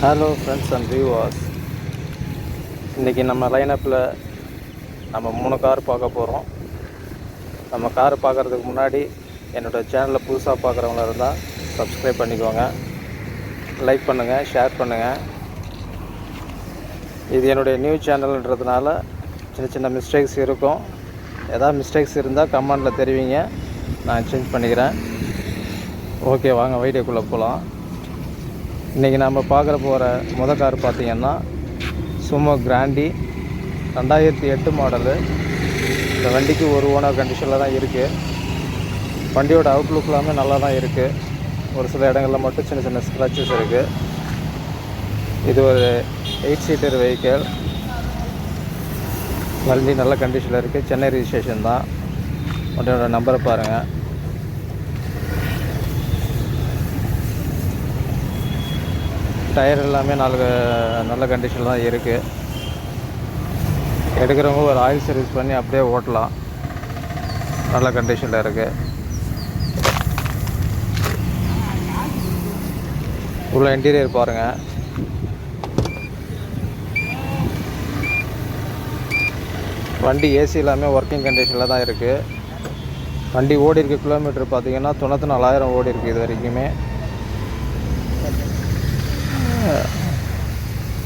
Hello friends and viewers, இன்றைக்கி நம்ம லைனப்பில் நம்ம 3 கார் பார்க்க போகிறோம். நம்ம கார் பார்க்குறதுக்கு முன்னாடி என்னோடய சேனலில் புதுசாக பார்க்குறவங்களா இருந்தால் சப்ஸ்கிரைப் பண்ணிக்கோங்க, லைக் பண்ணுங்கள், ஷேர் பண்ணுங்கள். இது என்னுடைய நியூ சேனல்ன்றதுனால சின்ன சின்ன மிஸ்டேக்ஸ் இருக்கும். ஏதாவது மிஸ்டேக்ஸ் இருந்தால் கமெண்டில் தெரிவிங்க, நான் சேஞ்ச் பண்ணிக்கிறேன். ஓகே, வாங்க வீடியோக்குள்ளே போகலாம். இன்றைக்கி நம்ம பார்க்குற போகிற கார் பார்த்திங்கன்னா சுமோ கிராண்டி 2008 மாடலு. இந்த வண்டிக்கு ஒரு ஓனர் கண்டிஷனில் தான் இருக்குது. வண்டியோட அவுட்லுக் எல்லாமே நல்லா தான் இருக்குது. ஒரு சில இடங்களில் மட்டும் சின்ன சின்ன ஸ்க்ராச்சஸ் இருக்குது. இது ஒரு 8 சீட்டர் வெஹிக்கிள். வண்டி நல்ல கண்டிஷனில் இருக்குது. சென்னை ரிஜிஸ்ட்ரேஷன் தான். வண்டியோட நம்பரை பாருங்கள். டயர் எல்லாமே நல்ல கண்டிஷனில் தான் இருக்குது. எடுக்கிறவங்க ஒரு ஆயில் சர்வீஸ் பண்ணி அப்படியே ஓட்டலாம். நல்ல கண்டிஷனில் இருக்குது. உள்ள இன்டீரியர் பாருங்கள். வண்டி ஏசி எல்லாமே ஒர்க்கிங் கண்டிஷனில் தான் இருக்குது. வண்டி ஓடி இருக்க கிலோமீட்டர் பார்த்திங்கன்னா 94,000 ஓடி இருக்குது இது வரைக்குமே.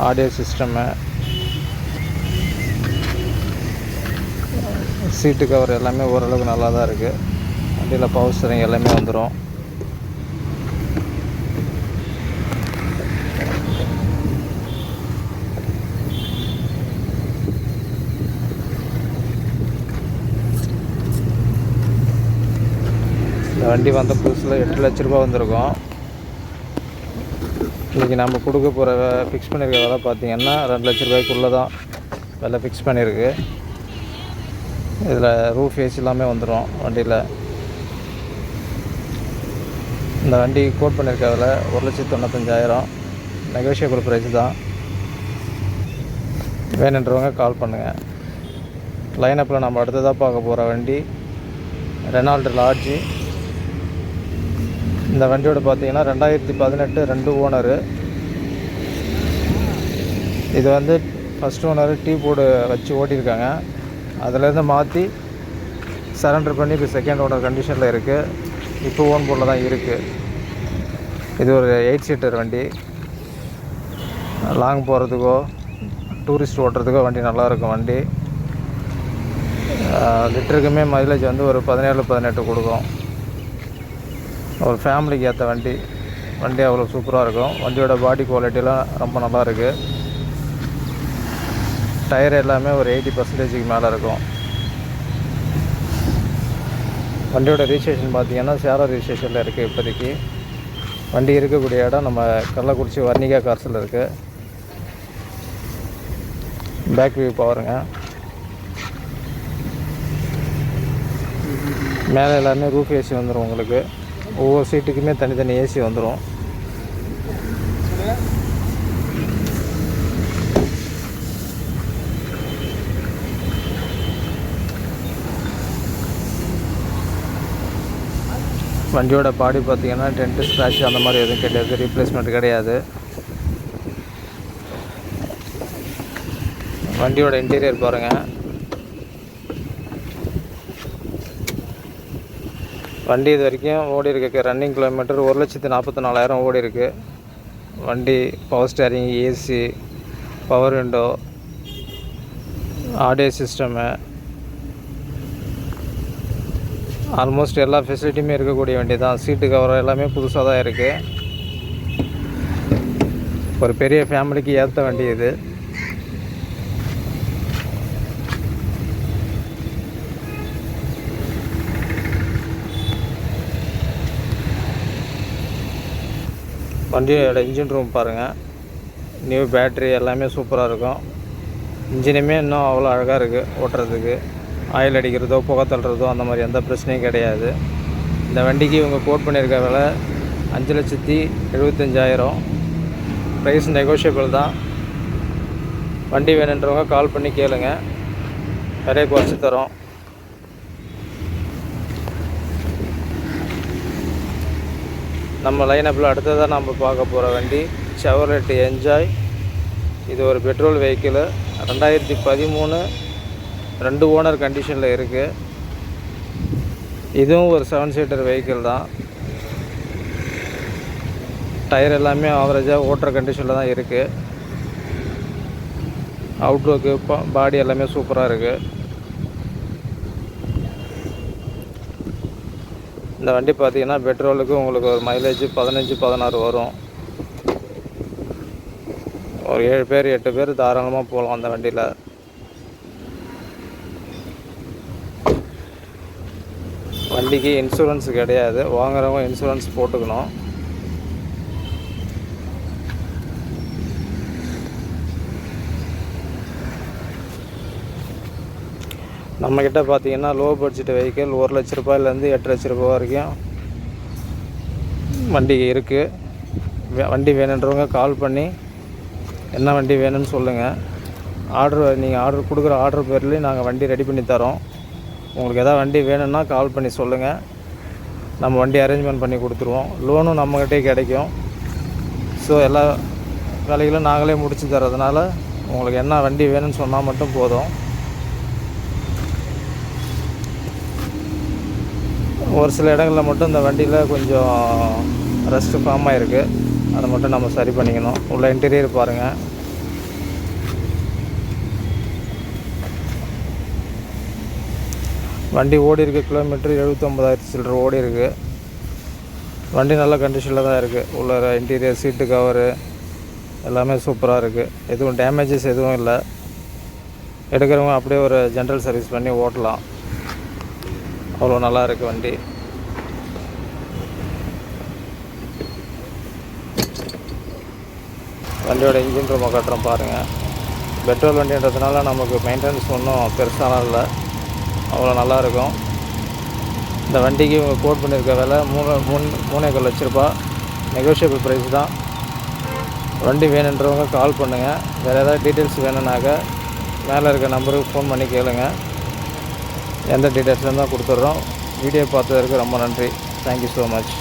ஆடியோ சிஸ்டமு, சீட்டு கவர் எல்லாமே ஓரளவுக்கு நல்லா தான் இருக்குது. வண்டியில் பவர் ஸ்டீரிங் எல்லாமே வந்துடும். இந்த வண்டி வந்த புதுசில் 8 லட்ச ரூபா வந்திருக்கும். இன்றைக்கி நம்ம கொடுக்க போகிற ஃபிக்ஸ் பண்ணியிருக்க விலை பார்த்திங்கன்னா 2 லட்ச ரூபாய்க்குள்ளே தான் விலை ஃபிக்ஸ் பண்ணியிருக்கு. இதில் ரூஃப் ஏசி எல்லாமே வந்துடும் வண்டியில். இந்த வண்டி கோட் பண்ணியிருக்க விலை 1,95,000. நெகோஷியபிள் ப்ரைஸ் தான். வேணுன்றவங்க கால் பண்ணுங்கள். லைனப்பில் நம்ம அடுத்ததாக பார்க்க போகிற வண்டி ரெனால்டு லார்ஜி. இந்த வண்டியோட பார்த்தீங்கன்னா 2018 2 ஓனரு. இது வந்து ஃபஸ்ட் ஓனர் டீ போர்டு வச்சு ஓட்டியிருக்காங்க. அதிலேருந்து மாற்றி சரண்டர் பண்ணி இப்போ செகண்ட் ஓனர் கண்டிஷனில் இருக்குது. இப்போ ஓன் போர்டில் தான் இருக்குது. இது ஒரு 8 சீட்டர் வண்டி. லாங் போகிறதுக்கோ டூரிஸ்ட் ஓட்டுறதுக்கோ வண்டி நல்லாயிருக்கும். வண்டி லிட்டருக்குமே மைலேஜ் வந்து ஒரு 17-18 கொடுக்கும். ஒரு ஃபேமிலிக்கு ஏற்ற வண்டி. வண்டி அவ்வளோ சூப்பராக இருக்கும். வண்டியோட பாடி குவாலிட்டிலாம் ரொம்ப நல்லா இருக்குது. டயர் எல்லாமே ஒரு 80% மேலே இருக்கும். வண்டியோட ரிஜிஸ்ட்ரேஷன் பார்த்திங்கன்னா சேலம் ரிஜிஸ்ட்ரேஷனில் இருக்குது. இப்போதைக்கு வண்டி இருக்கக்கூடிய இடம் நம்ம கள்ளக்குறிச்சி வர்ணிகா கார்ஸில் இருக்குது. பேக் வியூ பாருங்க. மேலே எல்லாமே ரூஃப் ஏசி வந்துடும் உங்களுக்கு. ஒவ்வொரு சீட்டுக்குமே தனித்தனி ஏசி வந்துடும். வண்டியோட பாடி பார்த்திங்கன்னா டென்ட் ஸ்க்ராட்ச் அந்த மாதிரி எதுவும் கிடையாது. ரீப்ளேஸ்மெண்ட் கிடையாது. வண்டியோட இன்டீரியர் பாருங்கள். வண்டி இது வரைக்கும் ஓடி இருக்க ரன்னிங் கிலோமீட்டர் 1,44,000 ஓடி இருக்குது. வண்டி power steering, AC, power window, audio system, almost எல்லா ஃபெசிலிட்டியுமே இருக்கக்கூடிய வண்டி தான். சீட்டு கவர் எல்லாமே புதுசாக தான் இருக்குது. ஒரு பெரிய ஃபேமிலிக்கு ஏற்ற வண்டி இது. வண்டியோட இன்ஜின் ரூம் பாருங்கள். நியூ பேட்ரி எல்லாமே சூப்பராக இருக்கும். இன்ஜினுமே இன்னும் அவ்வளோ அழகாக இருக்குது ஓட்டுறதுக்கு. ஆயில் அடிக்கிறதோ புகை தள்ளுறதோ அந்த மாதிரி எந்த பிரச்சனையும் கிடையாது. இந்த வண்டிக்கு இவங்க கோட் பண்ணியிருக்க விலை 5,75,000. ப்ரைஸ் நெகோஷியபிள் தான். வண்டி வேணுன்றவங்க கால் பண்ணி கேளுங்க, நிறைய குறைச்சி தரோம். நம்ம லைனப்பில் அடுத்ததாக நம்ம பார்க்க போகிற வண்டி செவர்லெட் என்ஜாய். இது ஒரு பெட்ரோல் வெஹிக்கிள். 2013 2 ஓனர் கண்டிஷனில் இருக்குது. இதுவும் ஒரு 7 சீட்டர் வெஹிக்கிள் தான். டயர் எல்லாமே ஆவரேஜாக ஓட்டுற கண்டிஷனில் தான் இருக்குது. அவுட்லுக்கு பாடி எல்லாமே சூப்பராக இருக்குது. இந்த வண்டி பார்த்திங்கன்னா பெட்ரோலுக்கு உங்களுக்கு ஒரு மைலேஜ் 15-16 வரும். ஒரு 7 பேர் 8 பேர் தாராளமாக போகலாம் அந்த வண்டியில். வண்டிக்கு இன்சூரன்ஸ் கிடையாது. வாங்குறவங்க இன்சூரன்ஸ் போட்டுக்கணும். நம்மக்கிட்ட பார்த்திங்கன்னா லோ பட்ஜெட் வெஹிக்கிள் 1 லட்ச ரூபாயிலேருந்து 8 லட்ச ரூபா வரைக்கும் வண்டி இருக்குது. வண்டி வேணுன்றவங்க கால் பண்ணி என்ன வண்டி வேணும்னு சொல்லுங்கள். நீங்கள் ஆர்டர் கொடுக்குற ஆர்டர் பேர்லேயும் நாங்கள் வண்டி ரெடி பண்ணி தரோம். உங்களுக்கு எதாவது வண்டி வேணும்னா கால் பண்ணி சொல்லுங்கள். நம்ம வண்டி அரேஞ்ச்மெண்ட் பண்ணி கொடுத்துருவோம். லோனும் நம்மக்கிட்டே கிடைக்கும். ஸோ எல்லா வேலைகளும் நாங்களே முடிச்சு தரதுனால உங்களுக்கு என்ன வண்டி வேணும்னு சொன்னால் மட்டும் போதும். ஒரு சில இடங்களில் மட்டும் இந்த வண்டியில் கொஞ்சம் ரஸ்ட்டு ஃபார்ம் ஆகிருக்கு. அதை மட்டும் நம்ம சரி பண்ணிக்கணும். உள்ள இன்டீரியர் பாருங்கள். வண்டி ஓடி இருக்க கிலோமீட்டர் 79,000 சில்லற ஓடி இருக்குது. வண்டி நல்ல கண்டிஷனில் தான் இருக்குது. உள்ள இன்டீரியர் சீட்டு கவரு எல்லாமே சூப்பராக இருக்குது. எதுவும் டேமேஜஸ் எதுவும் இல்லை. எடுக்கிறவங்க அப்படியே ஒரு ஜென்ரல் சர்வீஸ் பண்ணி ஓட்டலாம். அவ்வளோ நல்லா இருக்குது வண்டி. வண்டியோட இன்ஜின் ரூமை கட்டுறோம் பாருங்கள். பெட்ரோல் வண்டின்றதுனால நமக்கு மெயின்டெனன்ஸ் ஒன்றும் பெருசாலாம் இல்லை. அவ்வளோ நல்லாயிருக்கும். இந்த வண்டிக்கு கோட் பண்ணியிருக்க விலை 3.25 லட்ச ரூபா. நெகோஷியபிள் ப்ரைஸ் தான். வண்டி வேணுன்றவங்க கால் பண்ணுங்கள். வேறு ஏதாவது டீட்டெயில்ஸ் வேணும்னாக்க மேலே இருக்க நம்பருக்கு ஃபோன் பண்ணி கேளுங்க. எந்த டீட்டெயில்ஸ் இருந்தால் கொடுத்துட்றோம். வீடியோ பார்த்ததற்கு ரொம்ப நன்றி. Thank you so much.